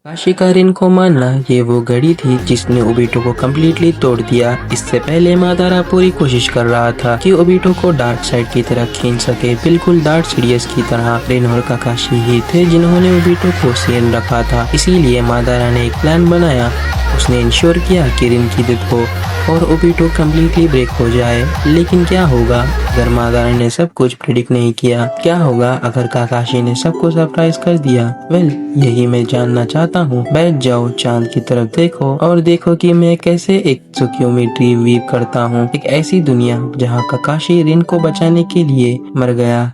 काशी का रिन को मानना ये वो घड़ी थी जिसने ओबीटो को कम्प्लीटली तोड़ दिया। इससे पहले मादारा पूरी कोशिश कर रहा था कि ओबीटो को डार्क साइड की तरफ खींच सके, बिल्कुल डार्क सीरियस की तरह। रिन और काकाशी ही थे जिन्होंने ओबीटो को सेन रखा था, इसीलिए मादारा ने एक प्लान बनाया। उसने इंश्योर किया कि रिन की डेथ हो और ओबीटो कम्प्लीटली ब्रेक हो जाए। लेकिन क्या होगा अगर मादारा ने सब कुछ प्रिडिक्ट नहीं किया? क्या होगा अगर काकाशी ने सबको सरप्राइज कर दिया? यही मैं जानना चाहता हूँ। बैठ जाओ, चांद की तरफ देखो और देखो कि मैं कैसे एक त्सुकियोमी ड्रीम वीव करता हूँ, एक ऐसी दुनिया जहाँ काकाशी रिन को बचाने के लिए मर गया।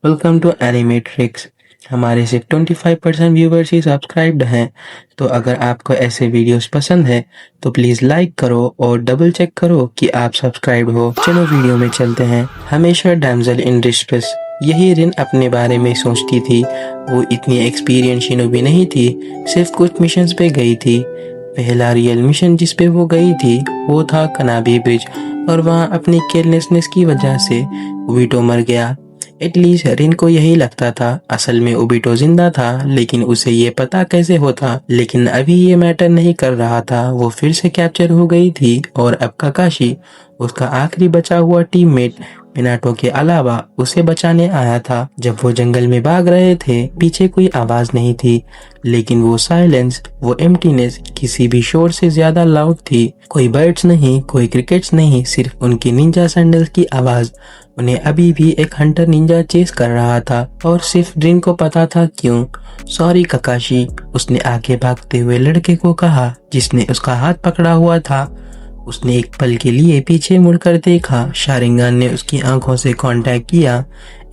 Welcome to Animatrix. हमारे सिर्फ 25% व्यूवर्स ही सब्सक्राइब्ड हैं, तो अगर आपको ऐसे वीडियोस पसंद है तो प्लीज लाइक करो और डबल चेक करो कि आप सब्सक्राइब हो। चलो वीडियो में चलते हैं। हमेशा डैमसेल इन डिस्ट्रेस, यही रिन अपने बारे में सोचती थी। वो इतनी एक्सपीरियंस शिनोबी नहीं थी, सिर्फ कुछ मिशंस पे गई थी। पहला रियल मिशन जिस पे वो गई थी वो था कनाबी ब्रिज, और वहाँ अपनी केयरलेसनेस की वजह से ओबीटो मर गया। एटलीस्ट रिन को यही लगता था। असल में ओबीटो जिंदा था, लेकिन उसे ये पता कैसे होता? लेकिन अभी ये मैटर नहीं कर रहा था। वो फिर से कैप्चर हो गई थी और अब काकाशी, उसका आखिरी बचा हुआ टीममेट मिनाटो के अलावा, उसे बचाने आया था। जब वो जंगल में भाग रहे थे, पीछे कोई आवाज नहीं थी, लेकिन वो साइलेंस, वो एम्प्टीनेस किसी भी शोर से ज्यादा लाउड थी। कोई बर्ड्स नहीं, कोई क्रिकेट्स नहीं, सिर्फ उनकी निंजा सैंडल्स की आवाज। उन्हें अभी भी एक हंटर निंजा चेस कर रहा था, और सिर्फ रिन को पता था क्यों। सॉरी काकाशी, उसने आगे भागते हुए लड़के को कहा जिसने उसका हाथ पकड़ा हुआ था। उसने एक पल के लिए पीछे मुड़कर देखा। शारिंगान ने उसकी आंखों से कांटेक्ट किया।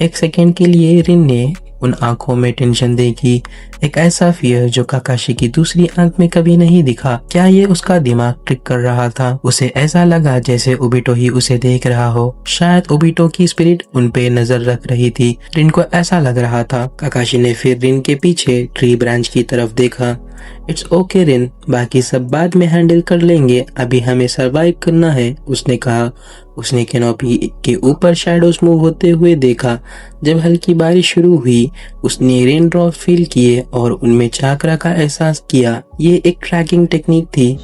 एक सेकंड के लिए रिन ने उन आंखों में टेंशन देखी, एक ऐसा फियर जो काकाशी की दूसरी आंख में कभी नहीं दिखा। क्या ये उसका दिमाग ट्रिक कर रहा था? उसे ऐसा लगा जैसे ओबीटो ही उसे देख रहा हो। शायद ओबीटो की स्पिरिट उन पे नजर रख रही थी। रिन को ऐसा लग रहा था। काकाशी ने फिर रिन के पीछे ट्री ब्रांच की तरफ देखा। इट्स ओके रिन, बाकी सब बाद में हैंडल कर लेंगे, अभी हमें सरवाइव करना है, उसने कहा। उसने कैनोपी के ऊपर शैडोज मूव होते हुए देखा। जब हल्की बारिश शुरू हुई, उसने रेन ड्रॉप फील किए और उनमें चाकरा का एहसास किया। ये एक ट्रैकिंग टेक्निक थी।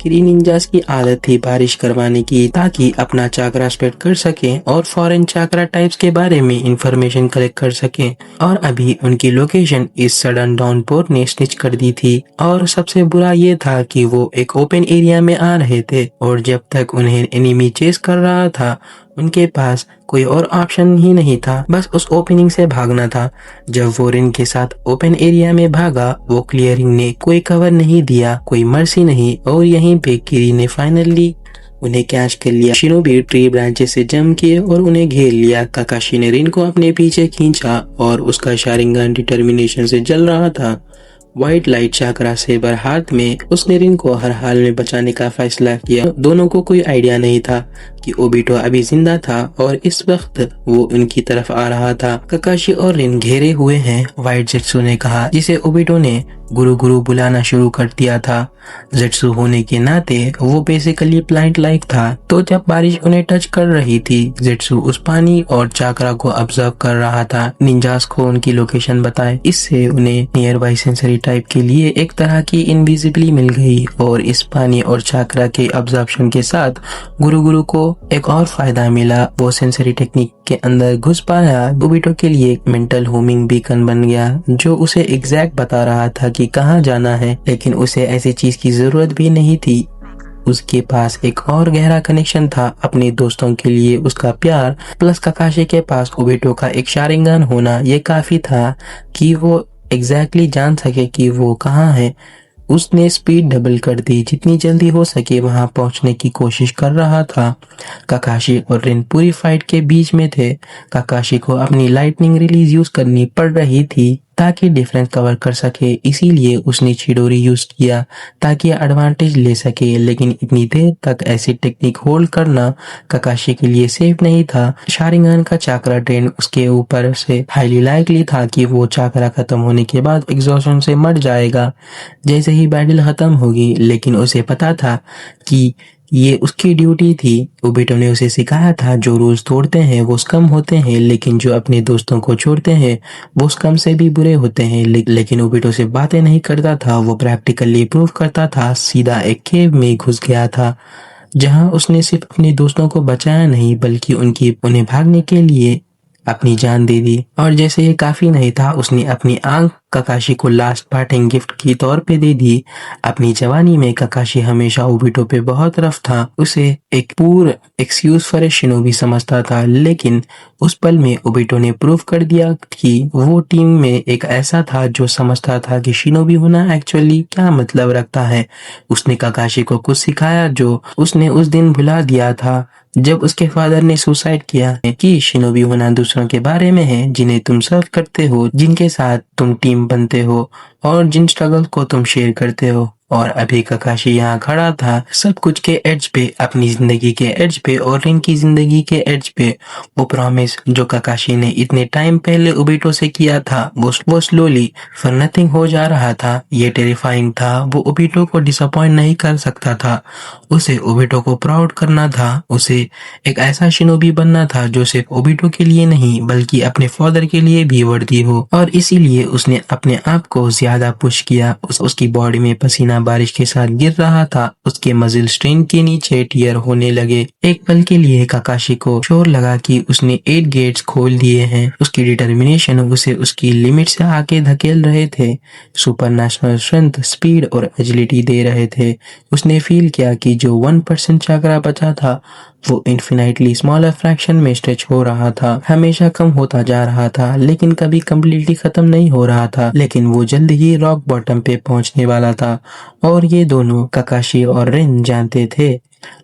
किरी निंजास की आदत थी बारिश करवाने की, ताकि अपना चाकरा स्प्रेड कर सकें और फॉरेन चाकरा टाइप्स के बारे में इंफॉर्मेशन कलेक्ट कर सकें। और अभी उनकी लोकेशन इस सडन डाउनपोर ने स्निच कर दी थी। और सबसे बुरा ये था कि वो एक ओपन एरिया में आ रहे थे, और जब तक उन्हें एनिमी चेस कर रहा था, उनके पास कोई और ऑप्शन ही नहीं था, बस उस ओपनिंग से भागना था। जब वो रिन के साथ ओपन एरिया में भागा, वो क्लियरिंग ने कोई कवर नहीं दिया, कोई मर्सी नहीं, और यहीं पे किरी ने फाइनली उन्हें कैच कर लिया। शिनोबी ट्री ब्रांचेस से जंप किए और उन्हें घेर लिया। काकाशी ने रिन को अपने पीछे खींचा और उसका शारिंगान डिटर्मिनेशन से जल रहा था। व्हाइट लाइट चाकरा सेबर हाथ में, उसने रिन को हर हाल में बचाने का फैसला किया। दोनों को कोई आइडिया नहीं था कि ओबीटो अभी जिंदा था और इस वक्त वो उनकी तरफ आ रहा था। काकाशी और रिन घेरे हुए हैं, व्हाइट जेट्सू ने कहा, जिसे ओबीटो ने गुरु गुरु बुलाना शुरू कर दिया था। जेट्सू होने के नाते वो बेसिकली प्लांट लाइक था। तो जब बारिश उन्हें टच कर रही थी, जेट्सू उस पानी और चाकरा को ऑब्जर्व कर रहा था। निंजास को उनकी लोकेशन बताए। इससे उन्हें नियर बाई सेंसरी टाइप के लिए एक तरह की इनविजिबली मिल गई, और इस पानी और चाकरा के ऑब्जर्वेशन के साथ गुरु गुरु को एक और फायदा मिला। वो सेंसरी टेक्निक के अंदर घुस पाया। ओबीटो के लिए एक मेंटल होमिंग बीकन बन गया, जो उसे एग्जैक्ट बता रहा था कि कहाँ जाना है। लेकिन उसे ऐसी चीज की जरूरत भी नहीं थी। उसके पास एक और गहरा कनेक्शन था अपने दोस्तों के लिए। उसका प्यार प्लस काकाशी के पास ओबीटो का एक शारिंगान होना, ये काफी था कि वो एग्जैक्टली जान सके कि वो कहाँ है। उसने स्पीड डबल कर दी, जितनी जल्दी हो सके वहां पहुंचने की कोशिश कर रहा था। काकाशी और रिन पूरी फाइट के बीच में थे। काकाशी को अपनी लाइटनिंग रिलीज यूज करनी पड़ रही थी ताकि डिफरेंस कवर कर सके, इसीलिए उसने चिडोरी यूज किया ताकि एडवांटेज ले सके। लेकिन इतनी देर तक ऐसी टेक्निक होल्ड करना काकाशी के लिए सेफ नहीं था। शारिंगान का चाकरा ड्रेन उसके ऊपर से हाईली लाइकली था कि वो चाकरा खत्म होने के बाद एग्जॉशन से मर जाएगा जैसे ही बैटल खत्म होगी। लेकिन उसे पता था कि ये उसकी ड्यूटी थी। ओबीटो ने उसे सिखाया था जो रूल्स तोड़ते हैं वो स्कम होते हैं, लेकिन जो अपने दोस्तों को छोड़ते हैं वो स्कम से भी बुरे होते हैं। लेकिन ओबीटो सिर्फ बातें नहीं करता था, वो प्रैक्टिकली प्रूव करता था। सीधा एक केव में घुस गया था जहां उसने सिर्फ अपने दोस्तों को बचाया नहीं बल्कि उन्हें भागने के लिए अपनी जान दे दी। और जैसे ये काफी नहीं था, उसने अपनी आंख ककाशी को लास्ट पार्टिंग गिफ्ट के तौर पे दे दी। अपनी जवानी में ककाशी हमेशा ओबिटो पे बहुत रफ था, उसे एक पूर एक्सक्यूज फॉर ए शिनोबी समझता था, लेकिन उस पल में ओबिटो ने प्रूव कर दिया कि वो टीम में एक ऐसा था जो समझता था कि शिनोबी होना एक्चुअली क्या मतलब रखता है। उसने ककाशी को कुछ सिखाया जो उसने उस दिन भुला दिया था जब उसके फादर ने सुसाइड किया है, कि शिनोबी होना दूसरों के बारे में है जिन्हें तुम सर्व करते हो, जिनके साथ तुम टीम बनते हो और जिन स्ट्रगल को तुम शेयर करते हो। और अभी ककाशी यहाँ खड़ा था सब कुछ के एड्ज पे, अपनी जिंदगी के एड्ज पे और रिन की जिंदगी के एड्ज पे। वो प्रॉमिस जो ककाशी ने इतने टाइम पहले ओबिटो से किया था वो स्लोली फॉर नथिंग हो जा रहा था। ये टेरिफाइंग था। वो ओबिटो को डिसअपॉइंट नहीं कर सकता था, उसे ओबिटो को प्राउड करना था। उसे एक ऐसा शिनोबी बनना था जो सिर्फ ओबिटो के लिए नहीं बल्कि अपने फादर के लिए भी वर्दी हो। और इसीलिए उसने अपने आप को ज्यादा पुश किया। उसकी बॉडी में पसीना बारिश के साथ गिर रहा था, उसके मजिल स्ट्रेन के नीचे टीयर होने लगे। एक पल के लिए ककाशी को शोर लगा कि उसने 8 गेट्स खोल दिए हैं। उसकी डिटर्मिनेशन उसे उसकी लिमिट से आगे धकेल रहे थे। सुपर नेशनल स्ट्रेंथ, स्पीड और एजिलिटी दे रहे थे। उसने फील किया कि जो 1% चक्रा बचा था वो इन्फिनाइटली स्मॉलर फ्रैक्शन में स्ट्रेच हो रहा था, हमेशा कम होता जा रहा था, लेकिन कभी कम्प्लीटली खत्म नहीं हो रहा था। लेकिन वो जल्द ही रॉक बॉटम पे पहुंचने वाला था और ये दोनों ककाशी और रिन जानते थे।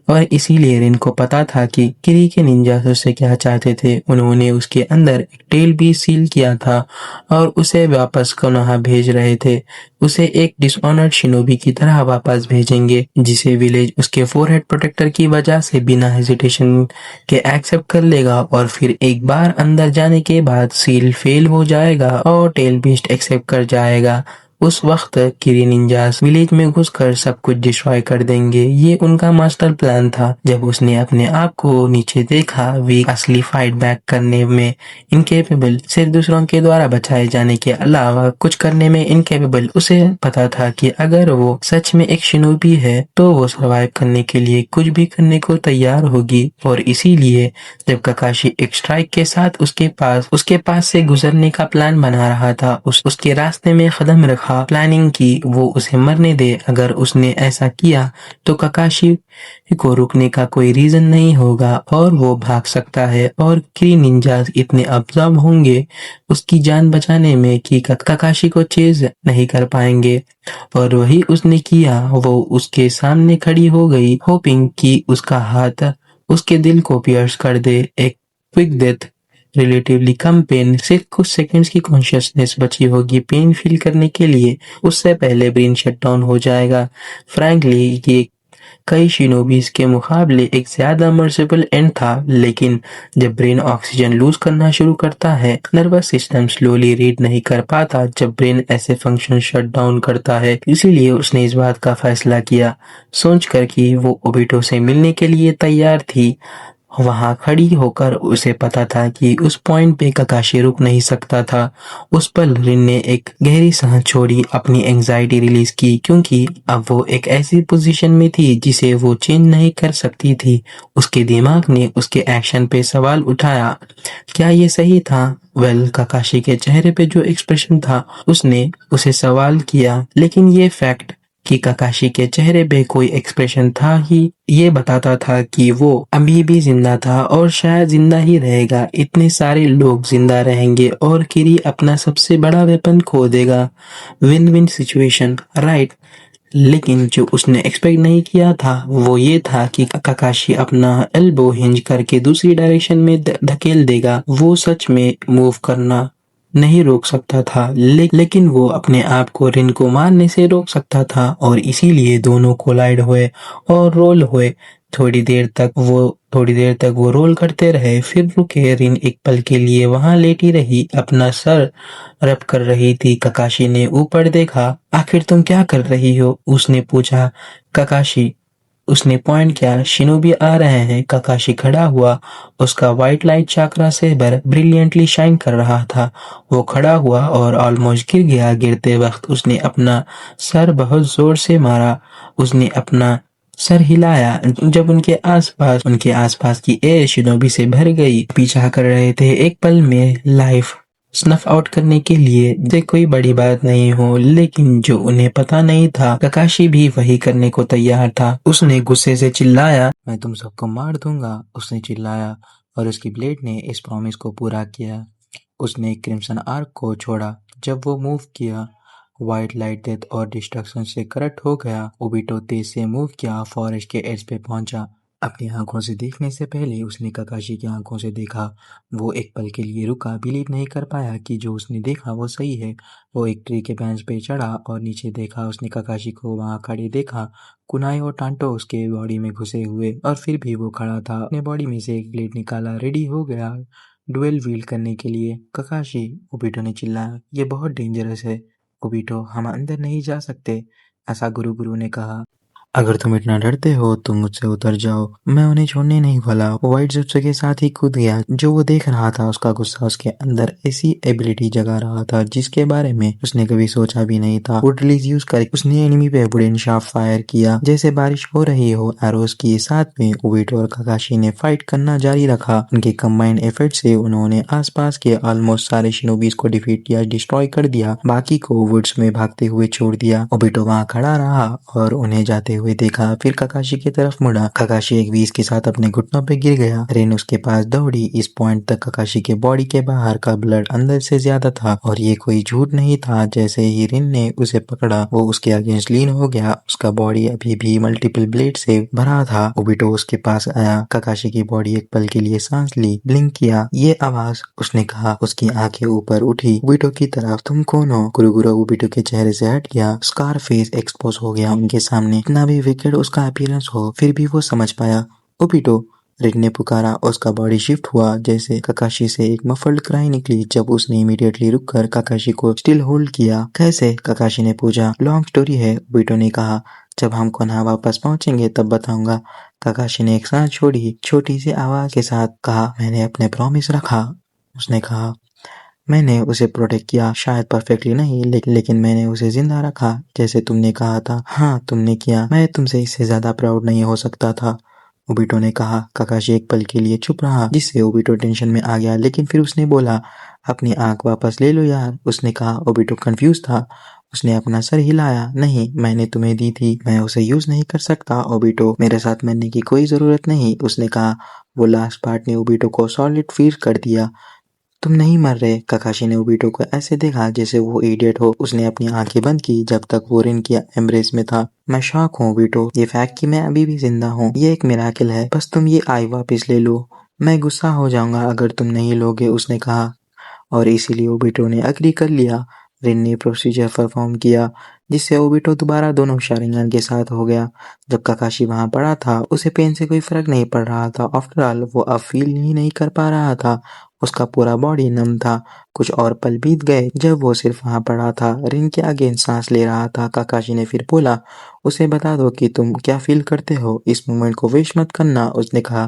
और इसीलिए रिन को पता था कि किरी के निंजास उससे क्या चाहते थे। उन्होंने उसके अंदर एक टेल भी सील किया था और उसे वापस कोनोहा भेज रहे थे। उसे एक डिसऑनर्ड शिनोबी की तरह वापस भेजेंगे, जिसे विलेज उसके फोरहेड प्रोटेक्टर की वजह से बिना हेजिटेशन के एक्सेप्ट कर लेगा। और फिर एक बार अंदर जाने के बाद सील फेल हो जाएगा और टेल बीस्ट एक्सेप्ट कर जाएगा। उस वक्त किरी निंजास विलेज में घुसकर सब कुछ डिस्ट्रॉय कर देंगे। ये उनका मास्टर प्लान था। जब उसने अपने आप को नीचे देखा, वीक, असली फाइट बैक करने में इनकेपेबल, सिर्फ दूसरों के द्वारा बचाए जाने के अलावा कुछ करने में इनकेपेबल, उसे पता था कि अगर वो सच में एक शिनोबी है तो वो सर्वाइव करने के लिए कुछ भी करने को तैयार होगी। और इसीलिए जब ककाशी एक स्ट्राइक के साथ उसके पास से गुजरने का प्लान बना रहा था, उसके रास्ते में कदम रखा, प्लानिंग की वो उसे मरने दे। अगर उसने ऐसा किया तो ककाशी को रुकने का कोई रीजन नहीं होगा और वो भाग सकता है। और किरी निंजास इतने ऑब्जर्व होंगे उसकी जान बचाने में कि ककाशी को चेज नहीं कर पाएंगे। और वही उसने किया। वो उसके सामने खड़ी हो गई, होपिंग कि उसका हाथ उसके दिल को पियर्स कर दे। एक क्विक डेथ, रिलेटिवली कम पेन, सिर्फ कुछ सेकंड्स की कॉन्शियसनेस बची होगी पेन फील करने के लिए। उससे पहले ब्रेन शट डाउन हो जाएगा। फ्रैंकली ये कई शिनोबीज के मुकाबले एक ज्यादा मर्सिबल एंड था, लेकिन जब ब्रेन ऑक्सीजन लूज करना शुरू करता है, नर्वस सिस्टम स्लोली रीड नहीं कर पाता जब ब्रेन ऐसे फंक्शन शट डाउन करता है। इसीलिए उसने इस बात का फैसला किया, सोचकर कि वो ओबिटो से मिलने के लिए तैयार थी। वहां खड़ी होकर उसे पता था कि उस पॉइंट पे ककाशी रुक नहीं सकता था। उस पल रिन ने एक गहरी सांस छोड़ी, अपनी एंजाइटी रिलीज की, क्योंकि अब वो एक ऐसी पोजीशन में थी जिसे वो चेंज नहीं कर सकती थी। उसके दिमाग ने उसके एक्शन पे सवाल उठाया, क्या ये सही था? ककाशी के चेहरे पे जो एक्सप्रेशन था उसने उसे सवाल किया, लेकिन ये फैक्ट कि ककाशी के चेहरे पे कोई एक्सप्रेशन था ही ये बताता था कि वो अभी भी जिंदा था और शायद जिंदा ही रहेगा। इतने सारे लोग जिंदा रहेंगे और किरी अपना सबसे बड़ा वेपन खो देगा। Win win situation, right? लेकिन जो उसने एक्सपेक्ट नहीं किया था वो ये था कि ककाशी अपना एल्बो हिंज करके दूसरी डायरेक्शन में धकेल देगा। वो सच में मूव करना नहीं रोक सकता था, लेकिन वो अपने आप को रिन को मारने से रोक सकता था। और इसीलिए दोनों कोलाइड हुए और रोल हुए। थोड़ी देर तक वो रोल करते रहे, फिर रुके। रिन एक पल के लिए वहां लेटी रही, अपना सर रब कर रही थी। ककाशी ने ऊपर देखा। आखिर तुम क्या कर रही हो? उसने पूछा। ककाशी उसने पॉइंट किया, शिनोबी आ रहे हैं। काकाशी खड़ा हुआ, उसका white light chakra saber brilliantly shine कर रहा था। वो खड़ा हुआ और ऑलमोस्ट गिर गया। गिरते वक्त उसने अपना सर बहुत जोर से मारा। उसने अपना सर हिलाया जब उनके आसपास की एयर शिनोबी से भर गई। पीछा कर रहे थे एक पल में लाइफ स्नफ आउट करने के लिए, जैसे कोई बड़ी बात नहीं हो। लेकिन जो उन्हें पता नहीं था, काकाशी भी वही करने को तैयार था। उसने गुस्से से चिल्लाया, मैं तुम सबको मार दूंगा। उसने चिल्लाया और उसकी ब्लेड ने इस प्रॉमिस को पूरा किया। उसने क्रिम्सन आर्क को छोड़ा। जब वो मूव किया, व्हाइट लाइट डेथ और डिस्ट्रक्शन से करप्ट हो गया। ओबिटो तेज से मूव किया, फॉरेस्ट के एज पे पहुंचा। अपनी आंखों से देखने से पहले उसने काकाशी की आंखों से देखा। वो एक पल के लिए रुका, बिलीव नहीं कर पाया कि जो उसने देखा वो सही है। वो एक ट्री के बेंच पे चढ़ा और नीचे देखा। उसने काकाशी को वहां खड़े देखा, कुनाई और टांटो उसके बॉडी में घुसे हुए, और फिर भी वो खड़ा था। अपने बॉडी में से एक ब्लेड निकाला, रेडी हो गया डुएल व्हील्ड करने के लिए। काकाशी, ओबिटो ने चिल्लाया, ये बहुत डेंजरस है। ओबिटो, हम अंदर नहीं जा सकते, ऐसा गुरु ने कहा। अगर तुम इतना डरते हो तो मुझसे उतर जाओ, मैं उन्हें छोड़ने नहीं वाला। वो व्हाइट जिप्सो के साथ ही कूद गया। जो वो देख रहा था, उसका गुस्सा उसके अंदर ऐसी एबिलिटी जगा रहा था जिसके बारे में उसने कभी सोचा भी नहीं था। वुड रिलीज यूज कर उसने एनिमी पे वुडन शार्प फायर किया जैसे बारिश हो रही हो। एरोस के साथ में ओबिटो और काकाशी ने फाइट करना जारी रखा। उनके कंबाइंड एफर्ट से उन्होंने आसपास के ऑलमोस्ट सारे शिनोबीज को डिफीट किया, डिस्ट्रॉय कर दिया। बाकी को वुड्स में भागते हुए छोड़ दिया। ओबिटो वहां खड़ा रहा और उन्हें जाते हुए देखा, फिर काकाशी की तरफ मुड़ा। काकाशी एक वीज के साथ अपने घुटनों पे गिर गया। रेन उसके पास दौड़ी। इस पॉइंट तक काकाशी के बॉडी के बाहर का ब्लड अंदर से ज्यादा था, और ये कोई झूठ नहीं था। जैसे ही रिन ने उसे पकड़ा, वो उसके अगेंस्ट लीन हो गया। उसका बॉडी अभी भी मल्टीपल ब्लेड से भरा था। ओबिटो उसके पास आया। काकाशी की बॉडी एक पल के लिए सांस ली, ब्लिंक किया। ये आवाज, उसने कहा। उसकी आंखें ऊपर उठी ओबिटो की तरफ। तुम कौन हो? गुरुगुरु ओबिटो के चेहरे से हट गया। स्कार फेस एक्सपोज हो गया उनके सामने। इतना भी विकेट उसका अपीयरेंस हो, फिर भी वो समझ पाया। ओबिटो, रिक ने पुकारा। उसका बॉडी शिफ्ट हुआ जैसे काकाशी से एक मफल्ड क्राई निकली। जब उसने इमीडिएटली रुककर काकाशी को स्टिल होल्ड किया। कैसे? काकाशी ने पूछा। लॉन्ग स्टोरी है, ओबिटो ने कहा। जब हम कोनहा वापस पहुंचेंगे तब बताऊंगा। काकाशी ने एक सांस छोड़ी, छोटी सी आवाज के साथ कहा, मैंने अपने प्रॉमिस रखा। उसने कहा, मैंने उसे प्रोटेक्ट किया, शायद परफेक्टली नहीं, लेकिन मैंने उसे जिंदा रखा जैसे तुमने कहा था। हाँ, तुमने किया। मैं तुमसे इससे ज्यादा प्राउड नहीं हो सकता था, ओबिटो ने कहा। काकाशी एक पल के लिए चुप रहा, जिससे ओबिटो टेंशन में आ गया। लेकिन फिर उसने बोला, अपनी आंख वापस ले लो यार, उसने कहा। ओबिटो कंफ्यूज था। उसने अपना सर हिलाया। नहीं, मैंने तुम्हें दी थी, मैं उसे यूज नहीं कर सकता। ओबिटो, मेरे साथ मरने की कोई जरूरत नहीं, उसने कहा। वो लास्ट पार्ट ने ओबिटो को सॉलिड फील कर दिया। तुम नहीं मर रहे। काकाशी ने ओबिटो को ऐसे देखा जैसे वो इडियट हो। उसने अपनी आंखें बंद की जब तक वो रिन की एम्ब्रेस में था। मैं शॉक हूँ ओबिटो, ये फैक्ट कि मैं अभी भी जिंदा हूँ, ये एक मिराकिल है। बस तुम ये आई वापस ले लो। मैं गुस्सा हो जाऊंगा अगर तुम नहीं लोगे, उसने कहा। और इसीलिए ओबिटो ने अग्री कर लिया। रिन ने प्रोसीजर परफॉर्म किया जिससे ओबिटो दोबारा दोनों शारिंगन के साथ हो गया। जब काकाशी वहां पड़ा था, उसे पेन से कोई फर्क नहीं पड़ रहा था। आफ्टर ऑल, वो अब फील ही नहीं कर पा रहा था। उसका पूरा बॉडी नम था। कुछ और पल बीत गए जब वो सिर्फ वहां पड़ा था, रिन के अगेंस्ट सांस ले रहा था। काकाशी ने फिर बोला, उसे बता दो कि तुम क्या फील करते हो, इस मोमेंट को वेस्ट मत करना, उसने कहा।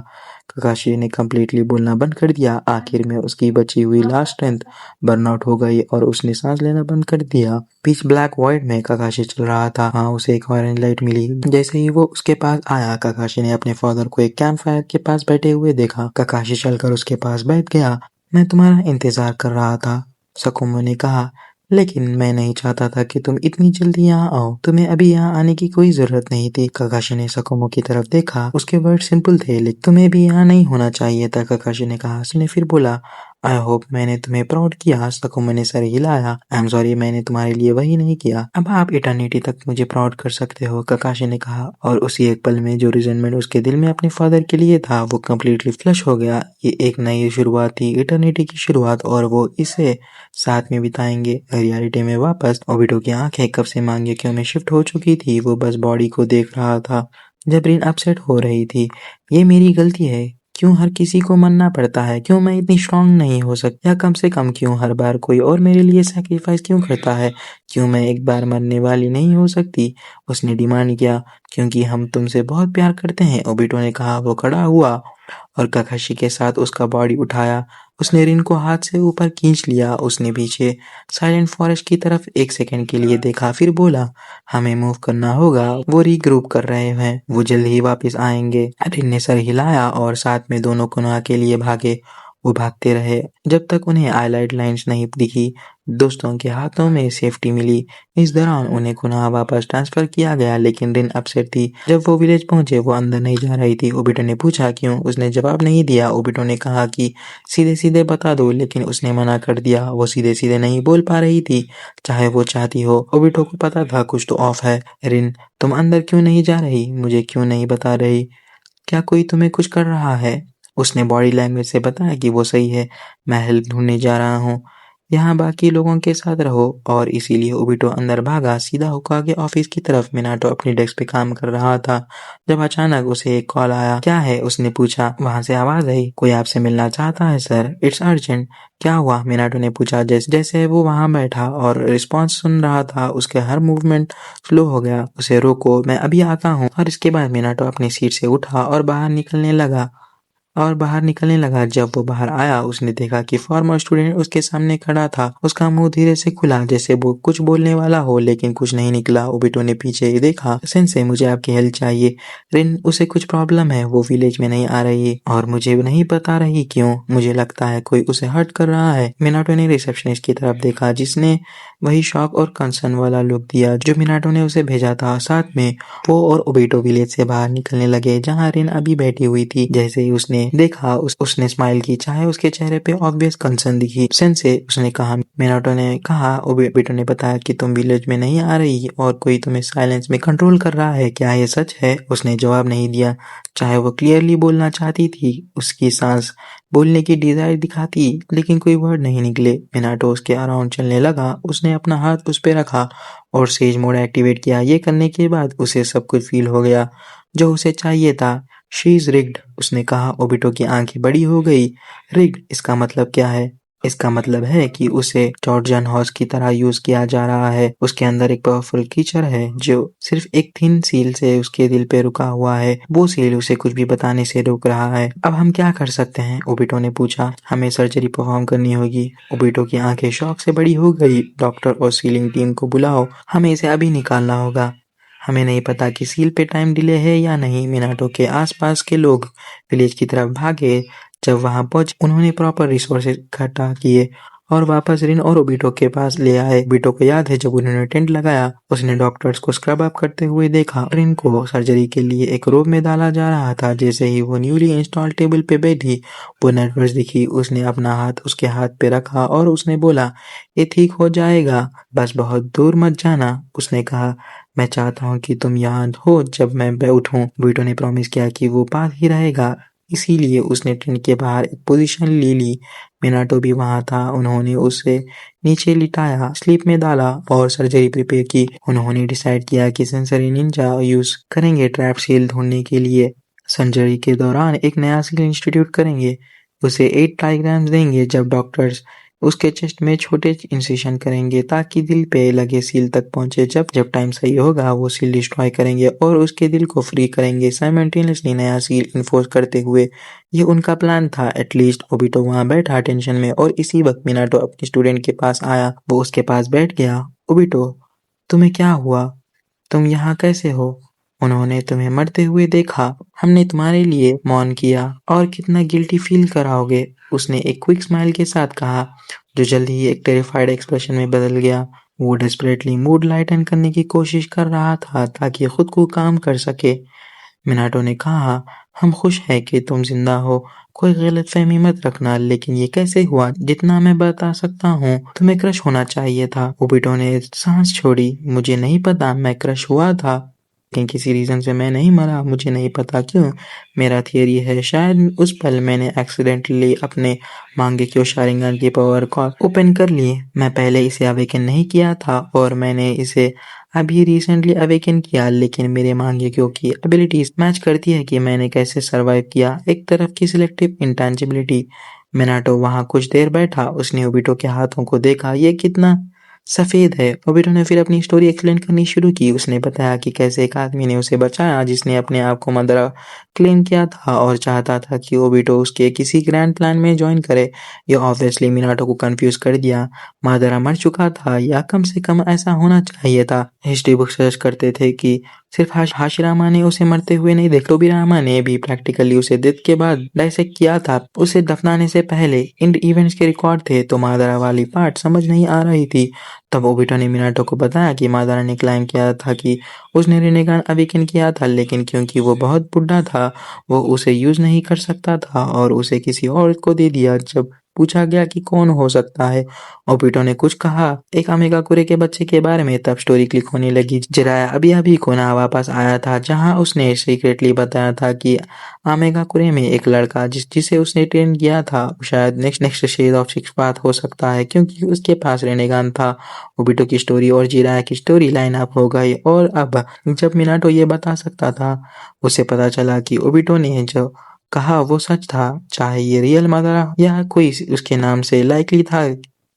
काकाशी ने कम्प्लीटली बोलना बंद कर दिया। आखिर में उसकी बची हुई लास्ट स्ट्रेंथ बर्नआउट हो गई और उसने सांस लेना बंद कर दिया। पिच ब्लैक वॉइड में काकाशी चल रहा था। हाँ, उसे एक ऑरेंज लाइट मिली। जैसे ही वो उसके पास आया, काकाशी ने अपने फादर को एक कैंप फायर के पास बैठे हुए देखा। काकाशी चलकर उसके पास बैठ गया। मैं तुम्हारा इंतजार कर रहा था, सकुमो ने कहा, लेकिन मैं नहीं चाहता था कि तुम इतनी जल्दी यहाँ आओ। तुम्हें अभी यहाँ आने की कोई जरूरत नहीं थी। काकाशी ने सकुमो की तरफ देखा। उसके वर्ड सिंपल थे, लेकिन तुम्हें भी यहाँ नहीं होना चाहिए था, काकाशी ने कहा। उसने फिर बोला, आई होप मैंने तुम्हें प्राउड किया। सकुमो ने सर हिलाया। आई एम सॉरी, मैंने तुम्हारे लिए वही नहीं किया। अब आप इटर्निटी तक मुझे प्राउड कर सकते हो, काकाशी ने कहा। और उसी एक पल में जो रिजेंटमेंट उसके दिल में अपने फादर के लिए था, वो कम्प्लीटली फ्लश हो गया। ये एक नई शुरुआत थी, इटर्निटी की शुरुआत, और वो इसे साथ में बिताएंगे रियलिटी में वापस। ओबिटो की आंखें कब से मांगेक्यों में शिफ्ट हो चुकी थी। वो बस बॉडी को देख रहा था। जब रिन अपसेट हो रही थी, ये मेरी गलती है, क्यों हर किसी को मानना पड़ता है? क्यों मैं इतनी स्ट्रांग नहीं हो सकती? या कम से कम क्यों हर बार कोई और मेरे लिए सैक्रिफाइस क्यों करता है? क्यों मैं एक बार मरने वाली नहीं हो सकती? उसने डिमांड किया। क्योंकि हम तुमसे बहुत प्यार करते हैं, ओबिटो ने कहा। वो खड़ा हुआ और ककाशी के साथ उसका बॉडी उठाया। उसने रिन को हाथ से ऊपर खींच लिया। उसने पीछे साइलेंट फॉरेस्ट की तरफ एक सेकंड के लिए देखा, फिर बोला, हमें मूव करना होगा। वो रीग्रुप कर रहे हैं, वो जल्द ही वापस आएंगे। रिन ने सर हिलाया और साथ में दोनों कोनोहा के लिए भागे। वो भागते रहे जब तक उन्हें आईलाइट लाइंस नहीं दिखी। दोस्तों के हाथों में सेफ्टी मिली। इस दौरान उन्हें कोनोहा वापस ट्रांसफर किया गया, लेकिन रिन अपसेट थी। जब वो विलेज पहुंचे, वो अंदर नहीं जा रही थी। ओबिटो ने पूछा क्यों? उसने जवाब नहीं दिया। ओबिटो ने कहा कि सीधे सीधे बता दो, लेकिन उसने मना कर दिया। वो सीधे सीधे नहीं बोल पा रही थी, चाहे वो चाहती हो। ओबिटो को पता था कुछ तो ऑफ है। रिन, तुम अंदर क्यों नहीं जा रही? मुझे क्यों नहीं बता रही? क्या कोई तुम्हें कुछ कर रहा है? उसने बॉडी लैंग्वेज से बताया कि वो सही है। मैं हेल्प ढूंढने जा रहा हूँ। यहाँ बाकी लोगों के साथ रहो। और इसीलिए ओबिटो अंदर भागा, सीधा होकागे ऑफिस की तरफ। मिनाटो अपनी डेस्क पे काम कर रहा था जब अचानक उसे एक कॉल आया। क्या है? उसने पूछा। वहां से आवाज आई, कोई आपसे मिलना चाहता है सर, इट्स अर्जेंट। क्या हुआ? मिनाटो ने पूछा। जैसे वो वहां बैठा और रिस्पॉन्स सुन रहा था, उसके हर मूवमेंट स्लो हो गया। उसे रोको, मैं अभी आता हूँ। और इसके बाद मिनाटो अपनी सीट से उठा और बाहर निकलने लगा। जब वो बाहर आया, उसने देखा कि फॉर्मर स्टूडेंट उसके सामने खड़ा था। उसका मुंह धीरे से खुला, जैसे वो कुछ बोलने वाला हो, लेकिन कुछ नहीं निकला। ओबिटो ने पीछे देखा। सेंसे, मुझे आपकी हेल्प चाहिए। रिन, उसे कुछ प्रॉब्लम है, वो विलेज में नहीं आ रही और मुझे नहीं बता रही क्यों। मुझे लगता है कोई उसे हर्ट कर रहा है। मिनाटो ने रिसेप्शनिस्ट की तरफ देखा, जिसने वही शॉक और कंसर्न वाला लुक दिया जो मिनाटो ने उसे भेजा था। साथ में वो और ओबिटो विलेज से बाहर निकलने लगे, जहाँ रिन अभी बैठी हुई थी। जैसे ही उसने देखा, उसने स्माइल की, चाहे उसके चेहरे पे ऑब्वियस कंसर्न दिखी। सेंसे, उसने कहा। मिनाटो ने कहा। ओबिटो ने बताया कि तुम विलेज में नहीं आ रही और कोई तुम्हें साइलेंस में कंट्रोल कर रहा है। क्या ये सच है? उसने जवाब नहीं दिया, चाहे वो क्लियरली बोलना चाहती थी। उसकी सांस बोलने की डिजायर दिखाती, लेकिन कोई वर्ड नहीं निकले। मिनाटो उसके अराउंड चलने लगा। उसने अपना हाथ उस पे रखा और सेज मोड एक्टिवेट किया। ये करने के बाद उसे सब कुछ फील हो गया जो उसे चाहिए था। शी इज रिग्ड, उसने कहा। ओबिटो की आंखें बड़ी हो गई। रिग्ड, इसका मतलब क्या है? इसका मतलब है कि उसे जॉर्जियन हॉर्स की तरह यूज किया जा रहा है। उसके अंदर एक पावरफुल कीचर है जो सिर्फ एक थिन सील से उसके दिल पे रुका हुआ है। वो सील उसे कुछ भी बताने से रोक रहा है। अब हम क्या कर सकते हैं? ओबिटो ने पूछा। हमें सर्जरी परफॉर्म करनी होगी। ओबिटो की आंखें शॉक से बड़ी हो गई। डॉक्टर और सीलिंग टीम को बुलाओ, हमें इसे अभी निकालना होगा। हमें नहीं पता कि सील पे टाइम डिले है या नहीं। मिनाटो के आसपास के लोग विलेज की तरफ भागे। जब वहां पहुंचे, उन्होंने प्रॉपर रिसोर्सेज इकट्ठा किए और वापस रिन और ओबिटो के पास ले आए। ओबिटो को याद है जब उन्होंने टेंट लगाया, उसने डॉक्टर्स को स्क्रब अप करते हुए देखा। रिन को सर्जरी के लिए एक रोब में डाला जा रहा था। जैसे ही वो न्यूली इंस्टॉल टेबल पे बैठी, वो नर्वस दिखी। उसने अपना हाथ उसके हाथ पे रखा और उसने बोला, ये ठीक हो जाएगा, बस बहुत दूर मत जाना। उसने कहा, मैं चाहता हूँ कि तुम यहाँ हो जब मैं उठूं। ओबिटो ने प्रॉमिस किया कि वो पास ही रहेगा, इसीलिए उसने टेंट के बाहर एक पोजीशन ले ली। मिनाटो भी वहां था। उन्होंने उसे नीचे लिटाया, स्लीप में डाला और सर्जरी प्रिपेयर की। उन्होंने डिसाइड किया कि सेंसरी निंजा यूज करेंगे ट्रैप सील ढूंढने के लिए। सर्जरी के दौरान एक नया सील इंस्टीट्यूट करेंगे। उसे 8 ट्राइग्राम्स देंगे। जब डॉक्टर्स उसके चेस्ट में छोटे इंसिशन करेंगे ताकि दिल पे लगे सील तक पहुंचे। जब जब टाइम सही होगा, वो सील डिस्ट्रॉय करेंगे और उसके दिल को फ्री करेंगे, साइमल्टेनियसली नया सील इन्फोर्स करते हुए। ये उनका प्लान था। एटलीस्ट ओबिटो वहां बैठा टेंशन में, और इसी वक्त मिनाटो अपने स्टूडेंट के पास आया। वो उसके पास बैठ गया। ओबिटो, तुम्हें क्या हुआ? तुम यहाँ कैसे हो? उन्होंने तुम्हें मरते हुए देखा। हमने तुम्हारे लिए मौन किया। और कितना गिल्टी फील कराओगे? उसने एक क्विक स्माइल के साथ कहा, जो जल्दी ही एक टेरिफाइड एक्सप्रेशन में बदल गया। वो डेस्परेटली मूड लाइटन करने की कोशिश कर रहा था ताकि खुद को काम कर सके। मिनाटो ने कहा, हम खुश हैं कि तुम जिंदा हो। कोई गलतफहमी मत रखना, लेकिन ये कैसे हुआ? जितना मैं बता सकता हूँ, तुम्हें क्रश होना चाहिए था। ओबिटो ने सांस छोड़ी। मुझे नहीं पता मैं क्रश हुआ था। लेकिन किसी रीज़न से मैं नहीं मरा, मुझे नहीं पता क्यों। मेरा थियरी है शायद उस पल मैंने एक्सीडेंटली अपने मांगेक्यो शारिंगन की पावर को ओपन कर ली। मैं पहले इसे अवेकन नहीं किया था और मैंने इसे अभी रिसेंटली अवेकन किया, लेकिन मेरे मांगेक्यो की एबिलिटीज मैच करती है कि मैंने कैसे सर्वाइव किया। एक तरफ की सिलेक्टिव इंटेंजिबिलिटी। मिनाटो वहाँ कुछ देर बैठा, उसने ओबिटो के हाथों को देखा, ये कितना सफ़ेद है। ओबिटो ने फिर अपनी स्टोरी एक्सप्लेन करनी शुरू की। उसने बताया कि कैसे एक आदमी ने उसे बचाया जिसने अपने आप को मदरा क्लेम किया था और चाहता था कि ओबिटो उसके किसी ग्रैंड प्लान में जॉइन करे। ये ऑब्वियसली मिनाटो को कंफ्यूज कर दिया। मादरा मर चुका था या कम से कम ऐसा होना चाहिए था। हिस्ट्री बुक सजेस्ट करते थे कि सिर्फ हाशिरामा ने उसे मरते हुए नहीं देखा, टोबिरामा ने भी प्रैक्टिकली उसे डेथ के बाद डाइसेक्ट किया था। उसे दफनाने से पहले इन इवेंट्स के रिकॉर्ड थे, तो मादरा वाली पार्ट समझ नहीं आ रही थी। तब ओबिटो ने मिनाटो को बताया कि मादरा ने क्लाइम किया था कि उसने रिनेगान अवेकन किया था, लेकिन क्योंकि वो बहुत बुढ़ा था, वो उसे यूज नहीं कर सकता था और उसे किसी और को दे दिया। जब पूछा गया कि कौन हो सकता है, ओबिटो ने कुछ कहा, एक अमेगाकुरे के बच्चे के बारे में। तब स्टोरी क्लिक होने लगी। जिराया अभी कोना वापस आया था, जहां उसने सीक्रेटली बताया था कि अमेगाकुरे में एक लड़का जिसे उसने ट्रेन किया था, शायद next shade of six path हो सकता है, क्योंकि उसके पास रेनेगान था। ओबिटो की स्टोरी और जिराया की स्टोरी लाइन अप हो गई, और अब जब मिनाटो ये बता सकता था, उसे पता चला कि ओबिटो ने जो कहा वो सच था। चाहे ये रियल मादरा या कोई उसके नाम से लाइकली था।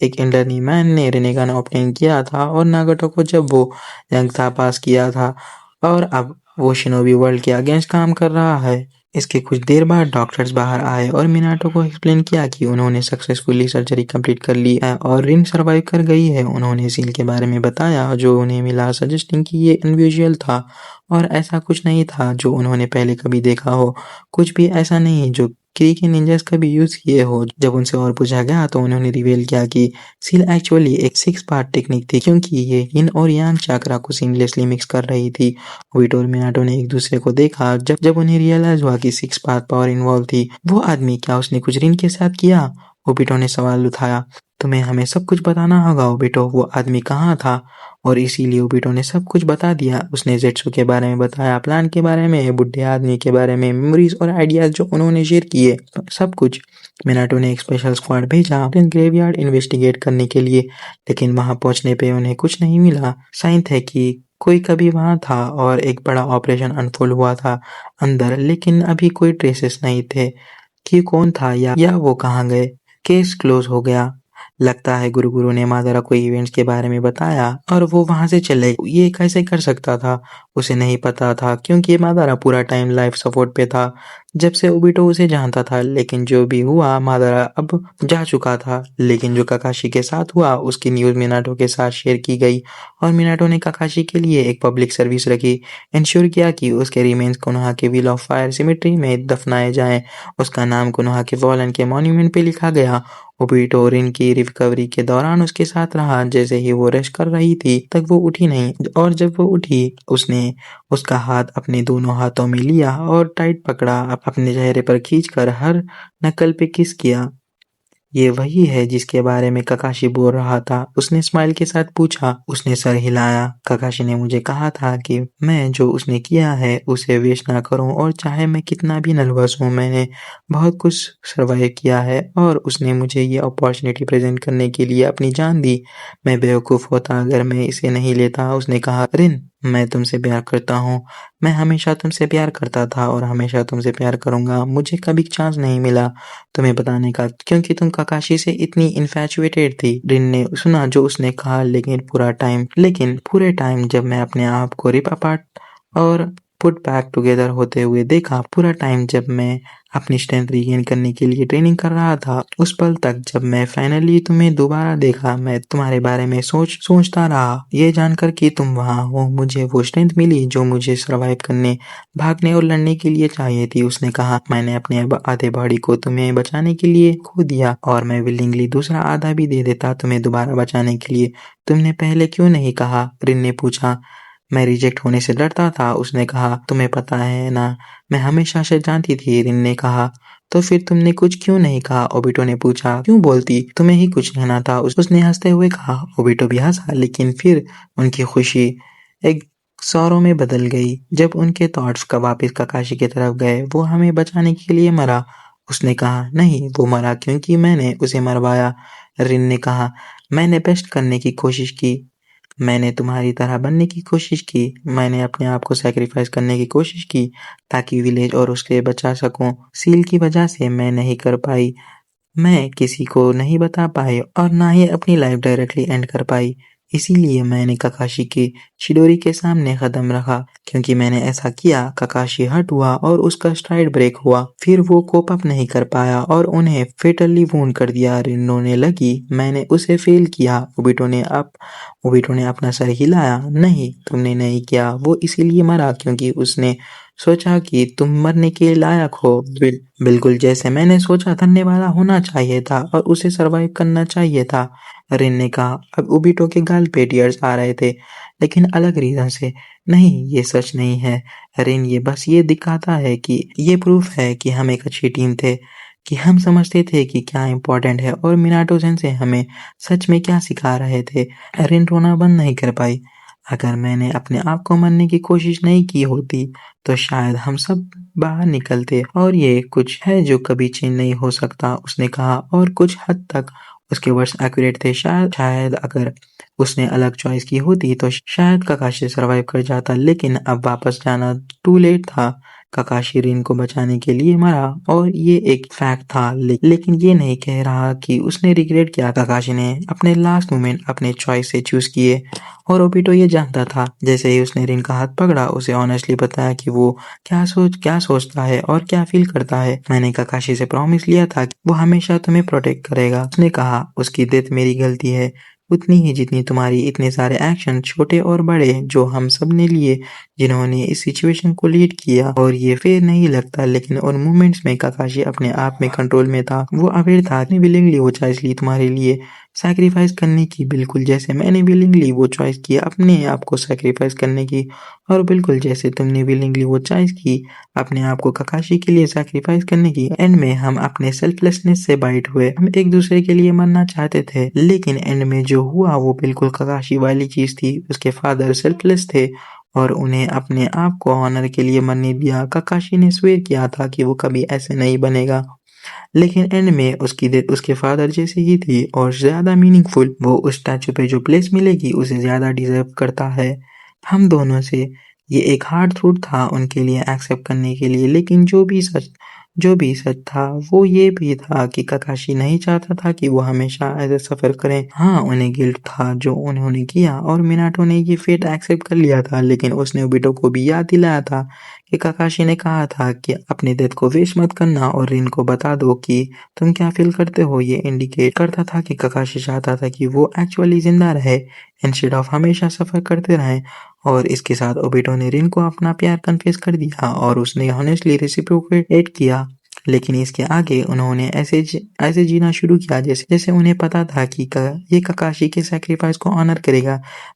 एक एल्डरली मैन ने रिनेगान ऑब्टेन किया था और नागोटो को जब वो यंग था पास किया था, और अब वो शिनोबी वर्ल्ड के अगेंस्ट काम कर रहा है। इसके कुछ देर बाद डॉक्टर्स बाहर आए और मिनाटो को एक्सप्लेन किया कि उन्होंने सक्सेसफुली सर्जरी कंप्लीट कर ली है और रिन सर्वाइव कर गई है। उन्होंने सील के बारे में बताया जो उन्हें मिला, सजेस्टिंग कि ये अनयूजुअल था और ऐसा कुछ नहीं था जो उन्होंने पहले कभी देखा हो। कुछ भी ऐसा नहीं जो क्री के निंजास कभी यूज किए हो। जब उनसे और पूछा गया तो उन्होंने रिवील किया कि सील एक्चुअली एक 6 पार्ट टेक्निक थी, क्योंकि ये यिन और यांग चक्रा को सीमलेसली मिक्स कर रही थी। ओबिटो और मिनाटो ने एक दूसरे को देखा। जब उन्हें रियलाइज हुआ कि 6 पार्ट पावर इन्वॉल्व थी। वो आदमी, क्या उसने कुछ रिन के साथ किया? ओबिटो ने सवाल उठाया। तुम्हें हमें सब कुछ बताना होगा ओबिटो, वो आदमी कहाँ था? और इसीलिए ओबिटो ने सब कुछ बता दिया। उसने जेट्सू के बारे में बताया, प्लान के बारे में, बुढ़े आदमी के बारे में, मेमोरीज और आइडियाज जो उन्होंने शेयर किए, सब कुछ। मिनाटो ने एक स्पेशल स्क्वाड भेजा ग्रेवयार्ड इन्वेस्टिगेट करने के लिए, लेकिन वहां पहुंचने पे उन्हें कुछ नहीं मिला। साइन थे कि कोई कभी वहां था और एक बड़ा ऑपरेशन अनफोल्ड हुआ था अंदर, लेकिन अभी कोई ट्रेसेस नहीं थे कि कौन था या वो कहाँ गए। केस क्लोज हो गया। लगता है गुरु ने मादारा को इवेंट्स के बारे में बताया और वो वहां से चले। ये कैसे कर सकता था? उसे नहीं पता था, क्योंकि मादारा पूरा टाइम लाइफ सपोर्ट पे था जब से ओबिटो उसे जानता था। लेकिन जो भी हुआ, मादारा अब जा चुका था। लेकिन जो काकाशी के साथ हुआ उसकी न्यूज मिनाटो के साथ शेयर की गई और मिनाटो ने काकाशी के लिए एक पब्लिक सर्विस रखी। इंश्योर किया कि उसके रिमेन्स कोनोहा के व्हील ऑफ फायर सिमेट्री में दफनाए जाएं। उसका नाम कोनोहा के वॉलन के मॉन्यूमेंट पे लिखा गया। ओबिटो रिन की रिकवरी के दौरान उसके साथ रहा। जैसे ही वो रेस्ट कर रही थी तक वो उठी नहीं, और जब वो उठी उसने उसका हाथ अपने दोनों हाथों में लिया और टाइट पकड़ा, अपने चेहरे पर खींचकर हर नकल पे किस किया। ये वही है जिसके बारे में काकाशी बोल रहा था, उसने स्माइल के साथ पूछा। उसने सर हिलाया। काकाशी ने मुझे कहा था कि मैं जो उसने किया है उसे वेस्ट ना करूं, और चाहे मैं कितना भी नर्वस हूं, मैंने बहुत कुछ सर्वाइव किया है और उसने मुझे ये अपॉर्चुनिटी प्रेजेंट करने के लिए अपनी जान दी। मैं बेवकूफ़ होता अगर मैं इसे नहीं लेता। उसने कहा, रिन, मैं तुमसे प्यार करता हूँ। मैं हमेशा तुमसे प्यार करता था और हमेशा तुमसे प्यार करूंगा। मुझे कभी चांस नहीं मिला तुम्हें बताने का, क्योंकि तुम काकाशी से इतनी इन्फैचुएटेड थी। रिन ने सुना जो उसने कहा, लेकिन पूरे टाइम जब मैं अपने आप को रिप अपार्ट और पुट बैक टुगेदर होते हुए देखा, पूरा टाइम जब मैं अपनी स्ट्रेंथ रीगेन करने के लिए ट्रेनिंग कर रहा था, उस पल तक जब मैं फाइनली तुम्हें दोबारा देखा, मैं तुम्हारे बारे में सोचता रहा। ये जानकर कि तुम वहाँ हो, मुझे वो स्ट्रेंथ मिली जो मुझे सर्वाइव करने, भागने और लड़ने के लिए चाहिए थी। उसने कहा, मैंने अपने आधे बॉडी को तुम्हें बचाने के लिए खो दिया और मैं विलिंगली दूसरा आधा भी दे देता तुम्हें दोबारा बचाने के लिए। तुमने पहले क्यों नहीं कहा? रिन ने पूछा। मैं रिजेक्ट होने से डरता था। उसने कहा, तुम्हें पता है ना, मैं हमेशा से जानती थी। रिन ने कहा, तो फिर तुमने कुछ क्यों नहीं कहा? ओबिटो ने पूछा। क्यों बोलती, तुम्हें ही कुछ कहना था, उसने हंसते हुए कहा। ओबिटो भी हंसा, लेकिन फिर उनकी खुशी एक सौरों में बदल गई। जब उनके थॉट्स का वापस काकाशी की तरफ गए, वो हमें बचाने के लिए मरा। उसने कहा, नहीं, वो मरा क्योंकि मैंने उसे मरवाया। रिन ने कहा, मैंने बेस्ट करने की कोशिश की। मैंने तुम्हारी तरह बनने की कोशिश की। मैंने अपने आप को सैक्रिफाइस करने की कोशिश की ताकि विलेज और उसके बचा सकूं। सील की वजह से मैं नहीं कर पाई। मैं किसी को नहीं बता पाई और ना ही अपनी लाइफ डायरेक्टली एंड कर पाई। इसीलिए मैंने काकाशी की शिडोरी के सामने कदम रखा। क्योंकि मैंने ऐसा किया, काकाशी हर्ट हुआ और उसका स्ट्राइड ब्रेक हुआ। फिर वो कोप अप नहीं कर पाया और उन्हें फेटली वुंड कर दिया। रिन रोने लगी, मैंने उसे फेल किया। ओबिटो ने अपना सर हिलाया। नहीं, तुमने नहीं किया। वो इसीलिए मरा क्योंकि उसने सोचा कि तुम मरने के लायक हो। बिल्कुल जैसे मैंने सोचा। धरने वाला होना चाहिए था और उसे सरवाइव करना चाहिए था। रिन ने कहा। अब ओबिटो के गाल पे टीयर्स आ रहे थे, लेकिन अलग रीजन से। नहीं, ये सच नहीं है रिन, ये बस ये दिखाता है कि ये प्रूफ है कि हम एक अच्छी टीम थे, कि हम समझते थे कि क्या इम्पोर्टेंट है और मिनाटो सेंसे हमें सच में क्या सिखा रहे थे। रिन रोना बंद नहीं कर पाई। अगर मैंने अपने आप को मारने की कोशिश नहीं की होती तो शायद हम सब बाहर निकलते, और ये कुछ है जो कभी चेंज नहीं हो सकता, उसने कहा। और कुछ हद तक उसके वर्ड्स एक्यूरेट थे। शायद अगर उसने अलग चॉइस की होती तो शायद काकाशी सरवाइव कर जाता, लेकिन अब वापस जाना टू लेट था। काकाशी रिन को बचाने के लिए मरा और ये एक फैक्ट था, लेकिन ये नहीं कह रहा कि उसने रिग्रेट किया। काकाशी ने अपने लास्ट मोमेंट अपने चॉइस से चूज किए और ओबिटो ये जानता था। जैसे ही उसने रिन का हाथ पकड़ा, उसे ऑनेस्टली बताया कि वो क्या सोचता है और क्या फील करता है। मैंने काकाशी से प्रॉमिस लिया था कि वो हमेशा तुम्हें प्रोटेक्ट करेगा। उसने कहा, उसकी डेथ मेरी गलती है, उतनी ही जितनी तुम्हारी इतने सारे एक्शन, छोटे और बड़े, जो हम सब ने लिए, जिन्होंने इस सिचुएशन को लीड किया। और ये फेयर नहीं लगता, लेकिन उन मोमेंट्स में काकाशी अपने आप में कंट्रोल में था। वो अवेयर था, विलिंगली वो चॉइस ली तुम्हारे लिए सैक्रिफाइस करने की, बिल्कुल जैसे मैंने विलिंगली वो चॉइस की अपने आप को सैक्रिफाइस करने की, और बिल्कुल जैसे तुमने विलिंगली वो चॉइस की अपने आप को काकाशी के लिए सैक्रिफाइस करने की। एंड में हम अपने सेल्फलेसनेस से बाइट हुए। हम एक दूसरे के लिए मरना चाहते थे, लेकिन एंड में जो हुआ वो बिल्कुल काकाशी वाली चीज थी। उसके फादर सेल्फलेस थे और उन्हें अपने आप को ऑनर के लिए मरने दिया। काकाशी ने स्वेर किया था कि वो कभी ऐसे नहीं बनेगा, लेकिन एंड में उसकी डेथ उसके फादर जैसी ही थी और ज्यादा मीनिंगफुल। वो उस स्टैचू पे जो प्लेस मिलेगी उसे ज्यादा डिजर्व करता है हम दोनों से। ये एक हार्ड ट्रूथ था उनके लिए एक्सेप्ट करने के लिए, लेकिन जो भी सच था वो ये भी था कि काकाशी नहीं चाहता था कि वो हमेशा ऐसे सफर करें। हाँ, उन्हें गिल्ट था जो उन्होंने किया और मिनाटो ने ये फेट एक्सेप्ट कर लिया था, लेकिन उसने ओबिटो को भी याद दिलाया था कि काकाशी ने कहा था कि अपने डेथ को वेस्ट मत करना और रिन को बता दो कि तुम क्या फील करते हो। ये इंडिकेट करता था कि काकाशी चाहता था कि वो एक्चुअली जिंदा रहे इंस्टेड ऑफ हमेशा सफर करते रहे। और इसके साथ ओबिटो ने रिन को अपना प्यार कन्फेस कर दिया और उसने हॉनेस्टली रेसिप्रोकेट किया। लेकिन इसके आगे उन्होंने ऐसे जीना शुरू किया जैसे उन्हें पता था कि ये काकाशी के सैक्रिफाइस को ऑनर करेगा।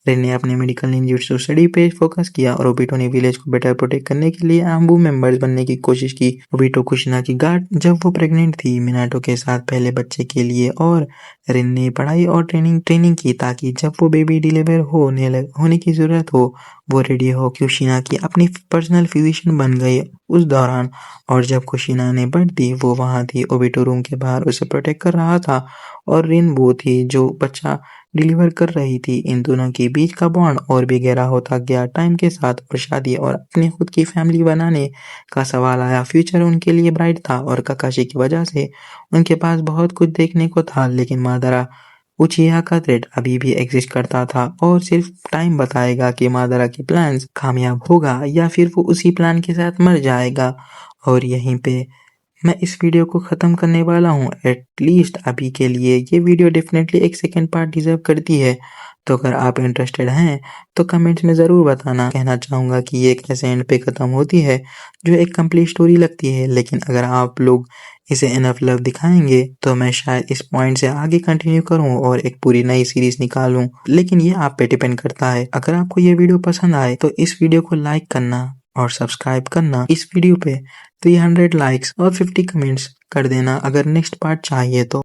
रिन ने अपने मेडिकल ninjutsu स्टडी पे फोकस किया और ओबिटो ने विलेज को बेटर प्रोटेक्ट करने के लिए आम्बू मेंबर्स बनने की कोशिश की। ओबिटो कुशिना की गार्ड जब वो प्रेग्नेंट थी मिनाटो के साथ पहले बच्चे के लिए, और रिन ने पढ़ाई और ट्रेनिंग की ताकि जब वो बेबी डिलीवर होने की जरूरत हो वो रेडी हो। कुशिना की अपनी पर्सनल फिजिशियन बन गई उस दौरान, और जब कुशिना ने बर्थ दी वो वहां थी। ओबिटो रूम के बाहर उसे प्रोटेक्ट कर रहा था और रिन वो थी जो बच्चा डिलीवर कर रही थी। इन दोनों के बीच का बॉन्ड और भी गहरा होता गया टाइम के साथ, और शादी और अपनी खुद की फैमिली बनाने का सवाल आया। फ्यूचर उनके लिए ब्राइट था और काकाशी की वजह से उनके पास बहुत कुछ देखने को था, लेकिन मादारा उचिहा का थ्रेट अभी भी एग्जिस्ट करता था और सिर्फ टाइम बताएगा कि मादारा की प्लान्स कामयाब होगा या फिर वो उसी प्लान के साथ मर जाएगा। और यहीं पे मैं इस वीडियो को ख़त्म करने वाला हूँ, एटलीस्ट अभी के लिए। ये वीडियो डेफिनेटली एक सेकेंड पार्ट डिजर्व करती है, तो अगर आप इंटरेस्टेड हैं तो कमेंट्स में ज़रूर बताना। कहना चाहूँगा कि ये एक ऐसे एंड पे ख़त्म होती है जो एक कंप्लीट स्टोरी लगती है, लेकिन अगर आप लोग इसे इनफ लव दिखाएंगे तो मैं शायद इस पॉइंट से आगे कंटिन्यू करूँ और एक पूरी नई सीरीज निकालूँ, लेकिन ये आप पे डिपेंड करता है। अगर आपको ये वीडियो पसंद आए तो इस वीडियो को लाइक करना और सब्सक्राइब करना। इस वीडियो पे 300 लाइक्स और 50 कमेंट्स कर देना अगर नेक्स्ट पार्ट चाहिए तो।